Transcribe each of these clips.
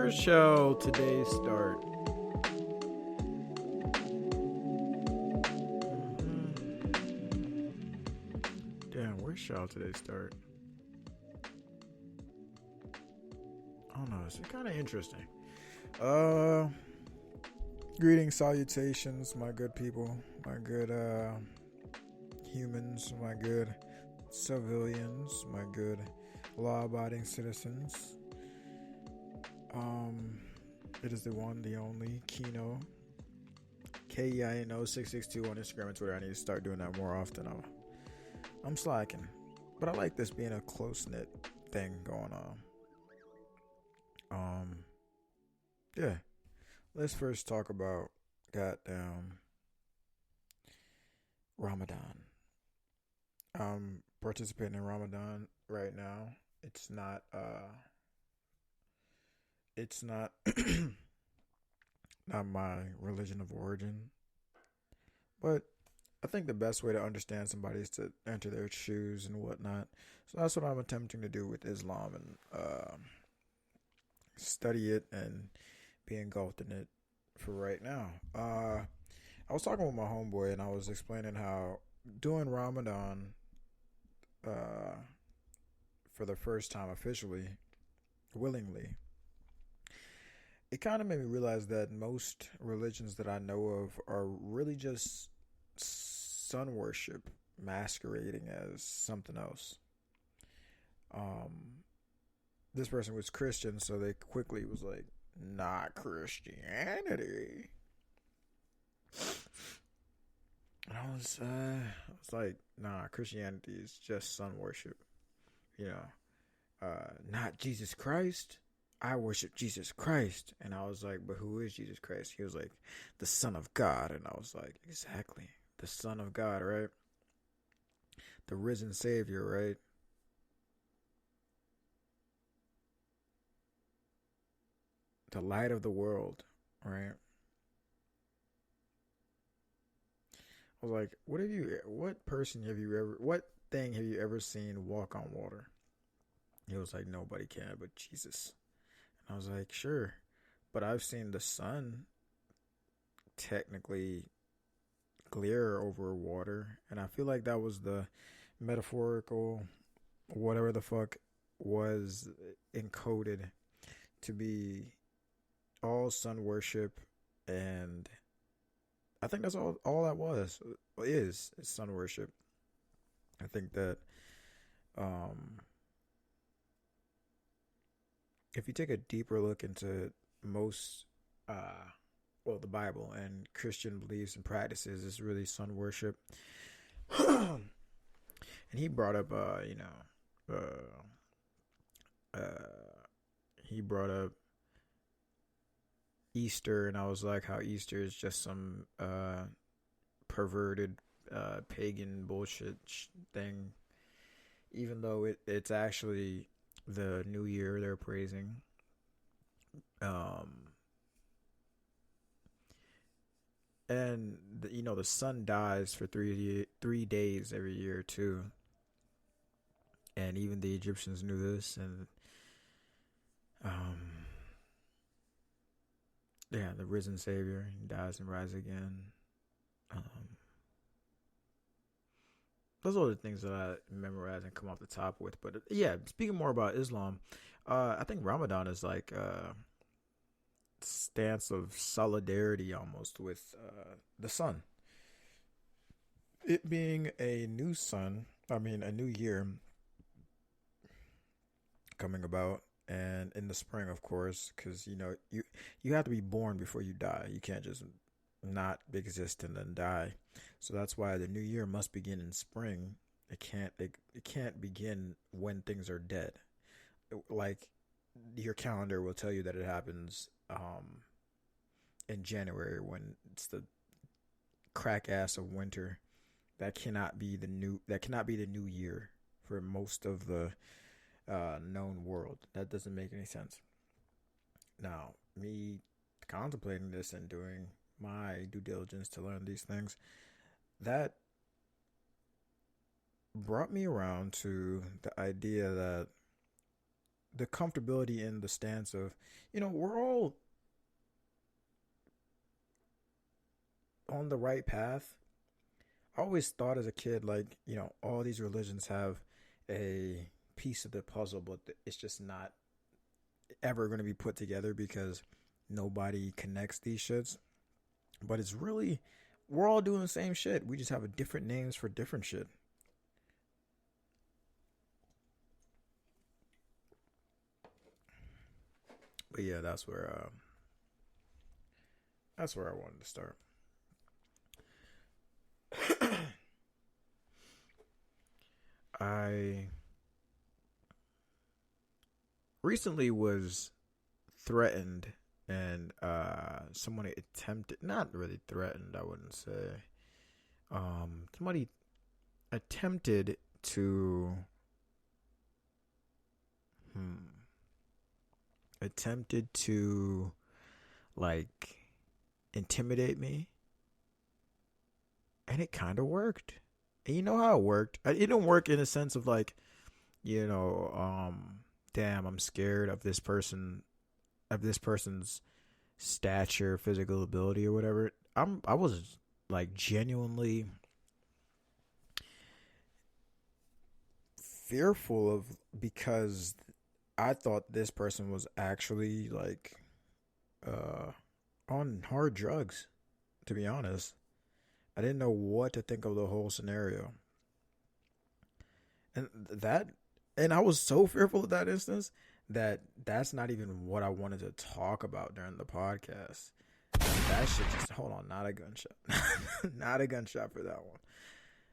Where shall today start? Damn, where shall today start? I don't know. It's kind of interesting. Uh, Greetings, salutations, my good people, my good humans, my good civilians, my good law-abiding citizens. It is the one, the only Kino, KEINO662 on Instagram and Twitter. I need to start doing that more often. I'm slacking, but I like this being a close knit thing going on. Yeah. Let's first talk about goddamn Ramadan. I'm participating in Ramadan right now. It's not not my religion of origin, but I think the best way to understand somebody is to enter their shoes and whatnot. So that's what I'm attempting to do with Islam and study it and be engulfed in it for right now. I was talking with my homeboy and I was explaining how doing Ramadan for the first time officially, willingly, it kind of made me realize that most religions that I know of are really just sun worship masquerading as something else. This person was Christian, so they quickly was like, "Not Christianity." And I was like, "Nah, Christianity is just sun worship, you know. Not Jesus Christ. I worship Jesus Christ." And I was like, "But who is Jesus Christ?" He was like, "The Son of God." And I was like, "Exactly, the Son of God, right? The risen Savior, right? The light of the world, right?" I was like, what thing have you ever seen walk on water?" He was like, "Nobody can but Jesus." And I was like, "Sure, but I've seen the sun technically glare over water." And I feel like that was the metaphorical, whatever the fuck was encoded to be all sun worship. And I think that's all that was is sun worship. I think that um if you take a deeper look into most the Bible and Christian beliefs and practices, it's really sun worship. And he brought up he brought up Easter, and I was like, how Easter is just some perverted pagan bullshit thing, even though it's actually the new year they're praising. Um, and the sun dies for 3 days every year too, and even the Egyptians knew this. And um, yeah, the risen Savior, he dies and rises again. Um, those are the things that I memorize and come off the top with. But yeah, speaking more about Islam, I think Ramadan is like a stance of solidarity almost with the sun. It being a new sun, a new year coming about, and in the spring, of course, because you have to be born before you die. You can't just not exist and then die. So that's why the new year must begin in spring. It can't begin when things are dead. Like your calendar will tell you that it happens in January when it's the crack ass of winter. That cannot be the new year for most of the known world. That doesn't make any sense. Now, me contemplating this and doing my due diligence to learn these things, that brought me around to the idea that the comfortability in the stance of, we're all on the right path. I always thought as a kid, like, all these religions have a piece of the puzzle, but it's just not ever going to be put together because nobody connects these shits. But it's really, we're all doing the same shit. We just have a different names for different shit. But yeah, that's where I wanted to start. I recently was threatened, and someone attempted, not really threatened, I wouldn't say. Somebody attempted to hmm, attempted to like intimidate me, and it kind of worked. And you know how it worked? It didn't work in a sense of like, you know, damn, I'm scared of this person's stature, physical ability, or whatever. I was like genuinely fearful of, because I thought this person was actually like uh on hard drugs, to be honest. I didn't know what to think of the whole scenario. And that and I was so fearful of that instance that that's not even what I wanted to talk about during the podcast. That shit just, hold on, not a gunshot. Not a gunshot for that one.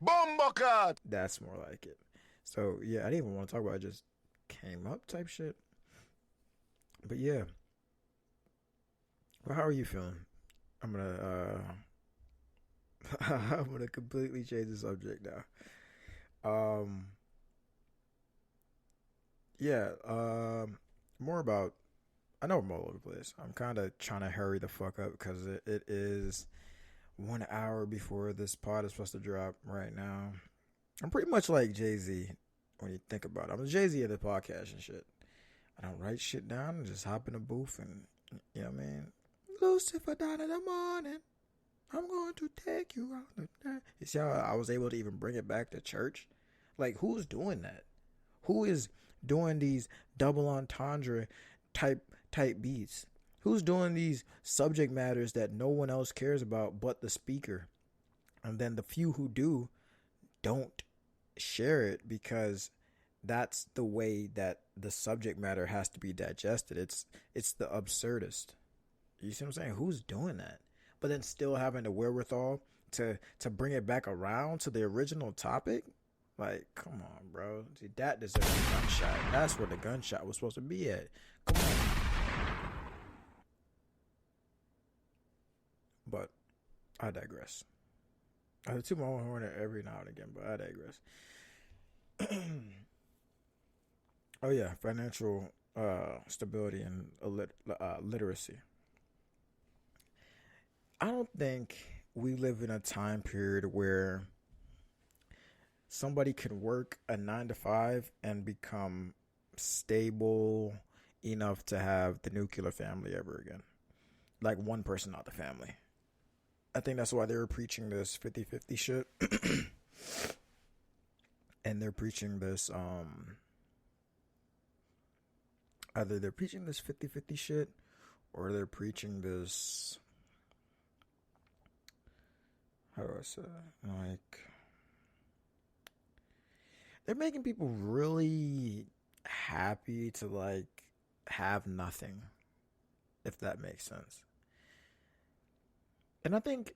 Bombakat! That's more like it. So yeah, I didn't even want to talk about it, just came up type shit. But yeah. Well, how are you feeling? I'm gonna I'm gonna completely change the subject now. Yeah, more about, I know I'm all over the place. I'm kind of trying to hurry the fuck up because it is 1 hour before this pod is supposed to drop right now. I'm pretty much like Jay-Z when you think about it. I'm a Jay-Z of the podcast and shit. I don't write shit down and just hop in a booth and, you know what I mean? Lucifer down in the morning. I'm going to take you out the night. You see how I was able to even bring it back to church? Like, who's doing that? Who is doing these double entendre type beats? Who's doing these subject matters that no one else cares about but the speaker? And then the few who do don't share it because that's the way that the subject matter has to be digested. It's the absurdist. You see what I'm saying? Who's doing that? But then still having the wherewithal to bring it back around to the original topic. Like, come on, bro. See, that deserves a gunshot. That's where the gunshot was supposed to be at. Come on. But I digress. I toot my own horn every now and again, but I digress. Oh yeah, financial stability and literacy. I don't think we live in a time period where somebody can work a 9 to 5 and become stable enough to have the nuclear family ever again. Like one person, not the family. I think that's why they were preaching this 50-50 shit. And they're preaching this, either they're preaching this 50-50 shit or they're preaching this, how do I say, like, they're making people really happy to like have nothing, if that makes sense. And I think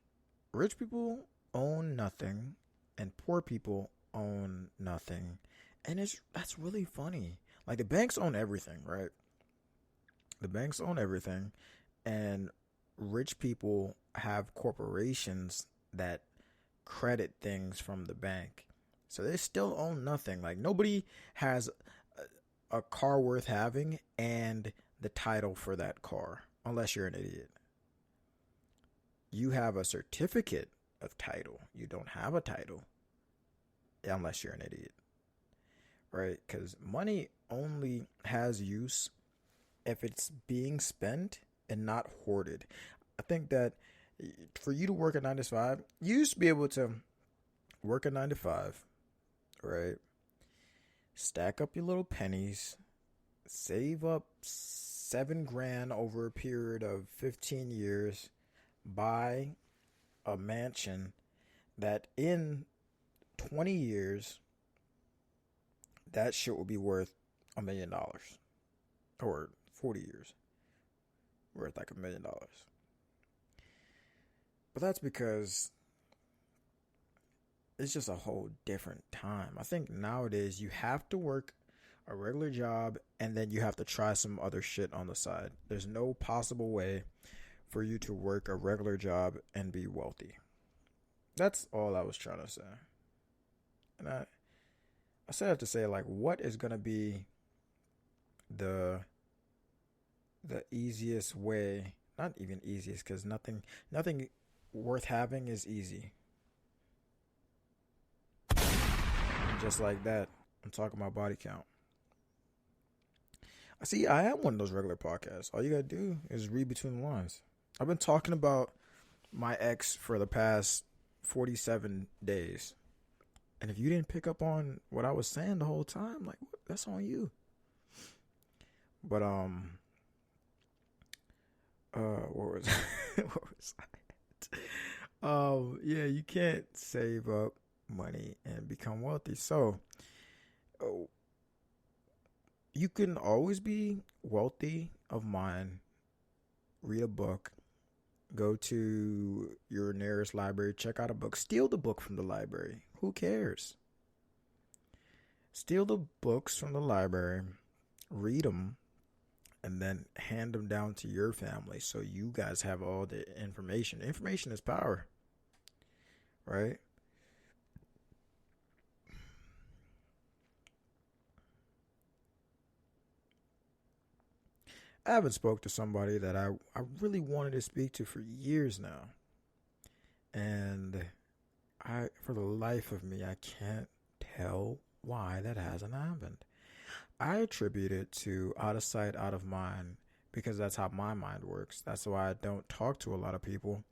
rich people own nothing and poor people own nothing. And that's really funny. Like the banks own everything, right? The banks own everything, and rich people have corporations that credit things from the bank. So they still own nothing. Like nobody has a car worth having and the title for that car, unless you're an idiot. You have a certificate of title. You don't have a title unless you're an idiot. right? Because money only has use if it's being spent and not hoarded. I think that for you to work a 9 to 5, you used to be able to work a 9 to 5, right? Stack up your little pennies, save up 7 grand over a period of 15 years, buy a mansion that in 20 years, that shit will be worth $1 million. Or 40 years, worth like $1 million. But that's because it's just a whole different time. I think nowadays you have to work a regular job and then you have to try some other shit on the side. There's no possible way for you to work a regular job and be wealthy. That's all I was trying to say. And I said that to say, like, what is gonna be the easiest way? Not even easiest, because nothing worth having is easy. And just like that, I'm talking about body count. I see. I am one of those regular podcasts. All you gotta do is read between the lines. I've been talking about my ex for the past 47 days. And if you didn't pick up on what I was saying the whole time, like, that's on you. But what was what was I? Yeah, you can't save up money and become wealthy. So, oh, you can always be wealthy of mind. Read a book. Go to your nearest library. Check out a book. Steal the book from the library. Who cares? Steal the books from the library. Read them. And then hand them down to your family so you guys have all the information. Information is power. Right? I haven't spoke to somebody that I really wanted to speak to for years now. And for the life of me, I can't tell why that hasn't happened. I attribute it to out of sight, out of mind, because that's how my mind works. That's why I don't talk to a lot of people,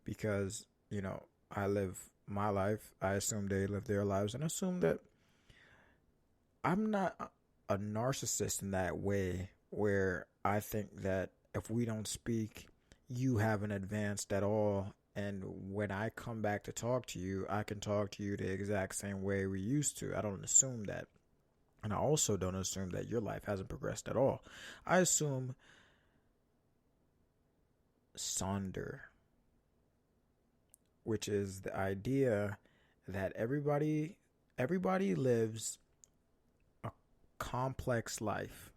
because, I live my life. I assume they live their lives, and I assume that I'm not a narcissist in that way where I think that if we don't speak, you haven't advanced at all. And when I come back to talk to you, I can talk to you the exact same way we used to. I don't assume that. And I also don't assume that your life hasn't progressed at all. I assume Sonder, which is the idea that everybody lives a complex life.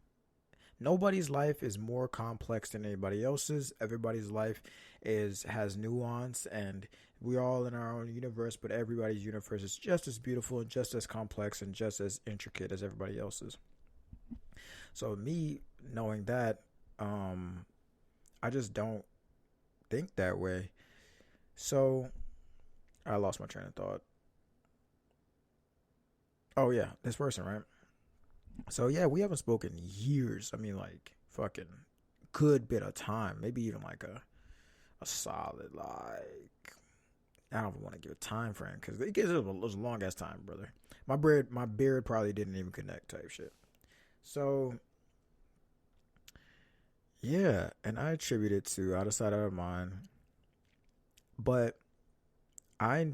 Nobody's life is more complex than anybody else's. Everybody's life has nuance, and we're all in our own universe, but everybody's universe is just as beautiful and just as complex and just as intricate as everybody else's. So me knowing that, I just don't think that way. So I lost my train of thought. Oh yeah, this person, right? So yeah, we haven't spoken in years. I mean, like, fucking good bit of time. Maybe even like a solid, like, I don't want to give a time frame because it gets a long ass time, brother. My beard probably didn't even connect type shit. So yeah, and I attribute it to out of sight, out of mind. But I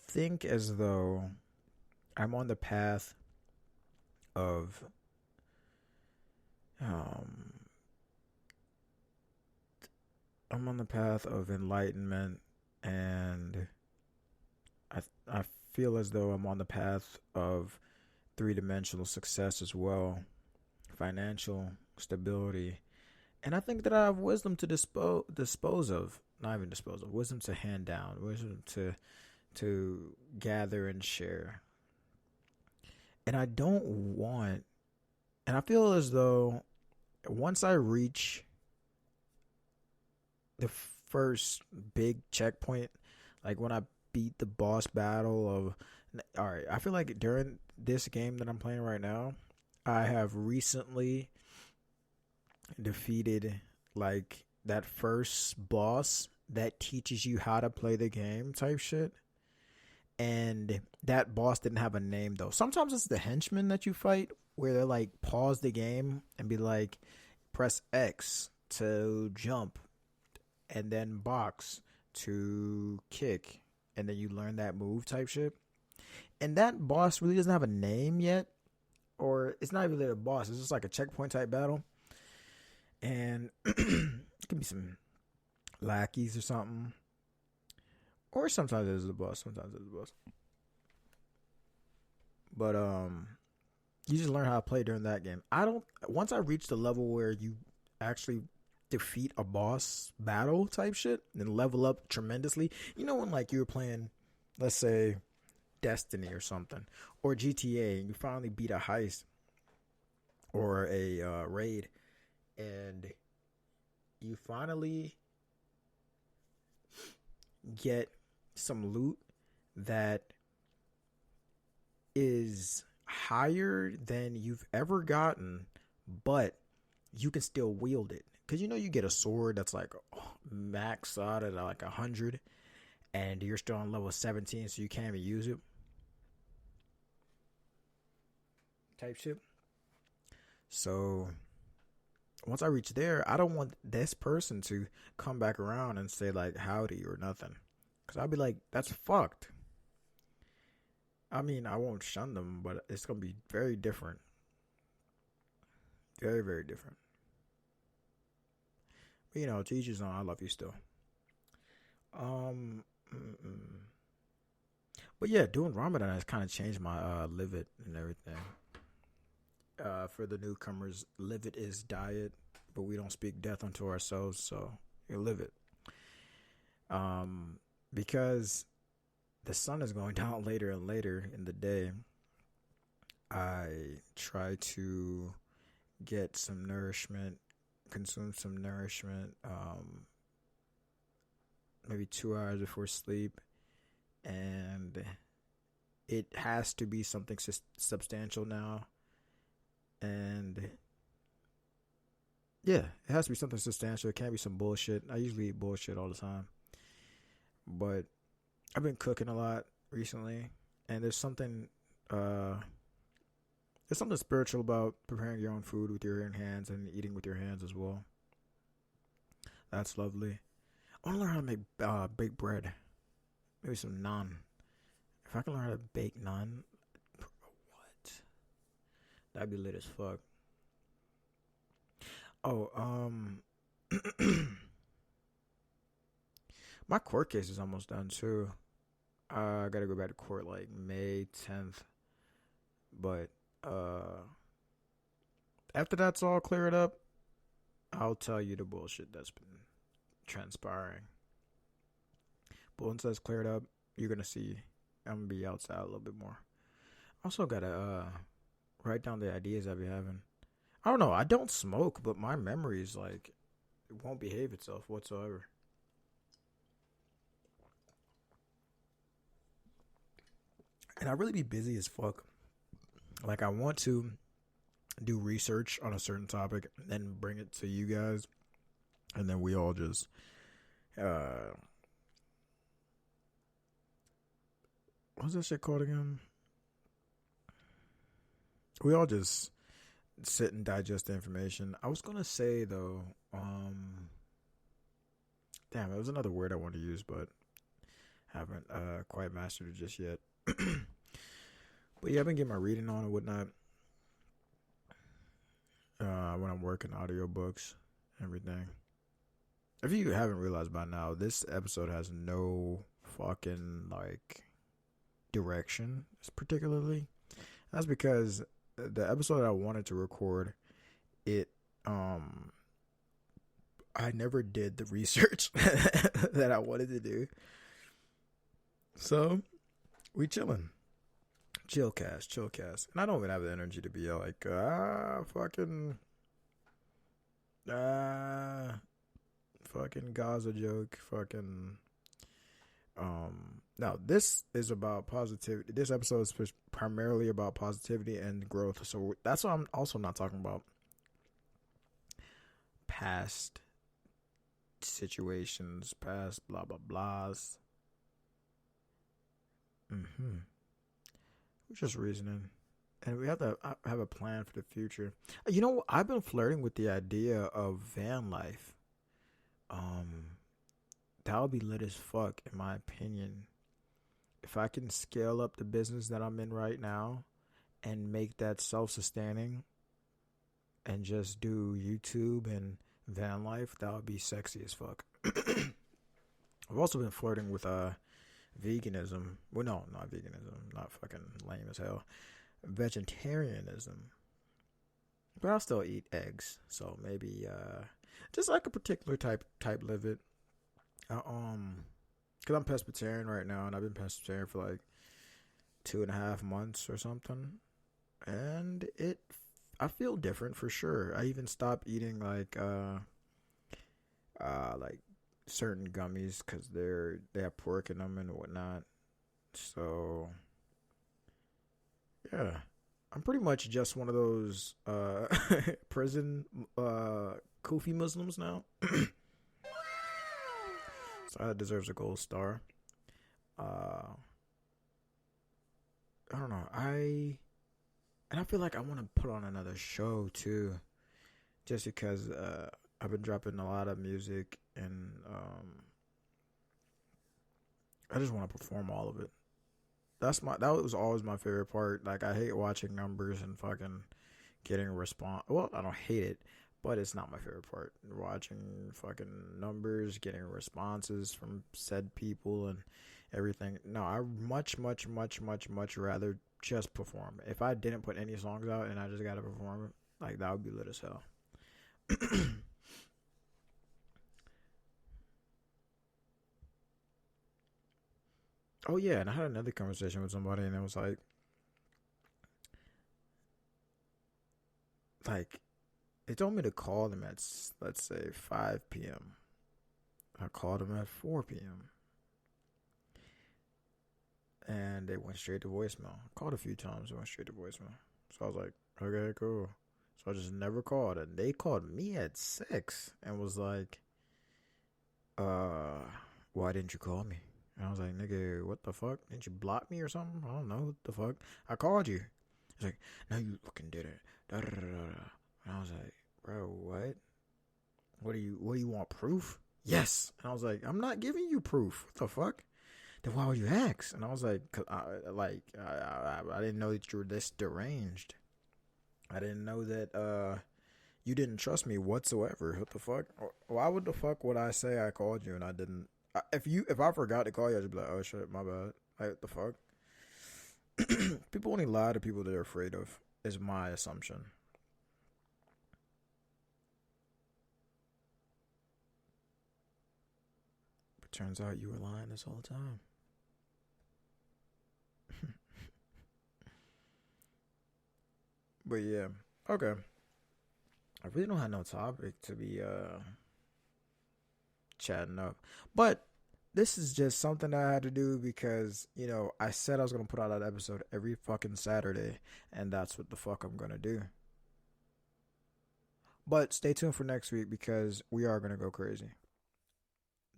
think as though I'm on the path of um I'm on the path of enlightenment, and I feel as though I'm on the path of three-dimensional success as well, financial stability, and I think that I have wisdom to dispose of, not even dispose of, wisdom to hand down, wisdom to gather and share. And I don't want, and I feel as though once I reach the first big checkpoint, like when I beat the boss battle of All right, I feel like during this game that I'm playing right now, I have recently defeated like that first boss that teaches you how to play the game type shit. And that boss didn't have a name though. Sometimes it's the henchmen that you fight where they're like pause the game and be like press X to jump and then box to kick and then you learn that move type shit. And that boss really doesn't have a name yet, or it's not really a boss. It's just like a checkpoint type battle, and it can be some lackeys or something, or sometimes it's a boss. Sometimes it's a boss. But you just learn how to play during that game. I don't. Once I reach the level where you actually defeat a boss battle type shit, then level up tremendously. You know when like you were playing, let's say Destiny or something, or GTA, and you finally beat a heist or a raid, and you finally get some loot that is higher than you've ever gotten, but you can still wield it. Because you know you get a sword that's like max out at like 100, and you're still on level 17, so you can't even use it. Type shit. So once I reach there, I don't want this person to come back around and say like howdy or nothing. Because I'll be like, that's fucked. I mean, I won't shun them, but it's going to be very different. Very, very different. But, you know, to each his own. I love you still. Um, But yeah, doing Ramadan has kind of changed my live it and everything. For the newcomers, live it is diet, but we don't speak death unto ourselves, so you live it. Because the sun is going down later and later in the day, I try to get some nourishment, consume some nourishment, maybe 2 hours before sleep, and it has to be something substantial now. And yeah, it has to be something substantial. It can't be some bullshit. I usually eat bullshit all the time, but I've been cooking a lot recently, and there's something spiritual about preparing your own food with your own hands and eating with your hands as well. That's lovely. I want to learn how to make bake bread, maybe some naan. If I can learn how to bake naan, what? That'd be lit as fuck. Oh, my court case is almost done too. I gotta go back to court like May 10th. But after that's all cleared up, I'll tell you the bullshit that's been transpiring. But once that's cleared up, you're gonna see I'm gonna be outside a little bit more. Also gotta write down the ideas I be having. I don't know, I don't smoke, but my memory is like it won't behave itself whatsoever. And I really be busy as fuck. Like I want to do research on a certain topic and then bring it to you guys, and then we all just what's that shit called again? We all just sit and digest the information. I was gonna say though, damn, it was another word I wanted to use, but haven't quite mastered it just yet. But yeah, I've been getting my reading on and whatnot. When I'm working audiobooks, everything. If you haven't realized by now, this episode has no fucking like direction, particularly. That's because the episode I wanted to record, it I never did the research that I wanted to do. So we chilling. Chillcast. And I don't even have the energy to be like, fucking Gaza joke, fucking Now this is about positivity. This episode is primarily about positivity and growth. So that's why I'm also not talking about past situations, past blah blah blahs. We're just reasoning, and we have to have a plan for the future. You know, I've been flirting with the idea of van life. That would be lit as fuck, in my opinion. If I can scale up the business that I'm in right now and make that self-sustaining and just do YouTube and van life, that would be sexy as fuck. I've also been flirting with veganism. Well, no, not veganism. Not fucking lame as hell. Vegetarianism. But I'll still eat eggs. So maybe just like a particular type live it. Because I'm pescatarian right now, and I've been pescatarian for like 2.5 months or something, and I feel different for sure. I even stopped eating like certain gummies because they have pork in them and whatnot. So yeah, I'm pretty much just one of those prison Kufi Muslims now. So that deserves a gold star. I don't know. I feel like I want to put on another show too, just because I've been dropping a lot of music and I just want to perform all of it. That was always my favorite part. Like, I hate watching numbers and fucking getting a response. Well, I don't hate it, but it's not my favorite part. Watching fucking numbers, getting responses from said people and everything. No, I much rather just perform. If I didn't put any songs out and I just gotta perform it, like, that would be lit as hell. Oh yeah, and I had another conversation with somebody, and it was like they told me to call them at, let's say, 5 p.m. I called them at 4 p.m. and they went straight to voicemail. I called a few times, they went straight to voicemail. So I was like, okay, cool. So I just never called, and they called me at 6 and was like, why didn't you call me? And I was like, nigga, what the fuck? Didn't you block me or something? I don't know what the fuck. I called you. He's like, no, you fucking did it. Da, da, da, da. And I was like, bro, what? What do you want, proof? Yes. And I was like, I'm not giving you proof. What the fuck? Then why would you ask? And I was like, cause I didn't know that you were this deranged. I didn't know that you didn't trust me whatsoever. What the fuck? Why would the fuck would I say I called you and I didn't? If I forgot to call you, I'd just be like, oh shit, my bad. Like, what the fuck? People only lie to people they're afraid of, is my assumption. But turns out you were lying this whole time. But yeah, okay. I really don't have no topic to be chatting up, but this is just something I had to do because, I said I was gonna put out that episode every fucking Saturday, and that's what the fuck I'm gonna do. But stay tuned for next week because we are gonna go crazy.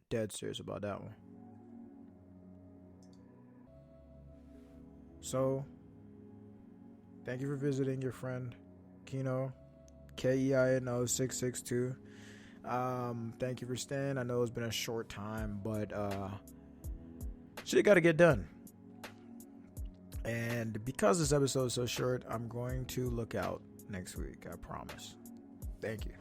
Dead serious about that one. So, thank you for visiting your friend Kino, Keino 662. Thank you for staying. I know it's been a short time, but shit got to get done. And because this episode is so short, I'm going to look out next week. I promise. Thank you.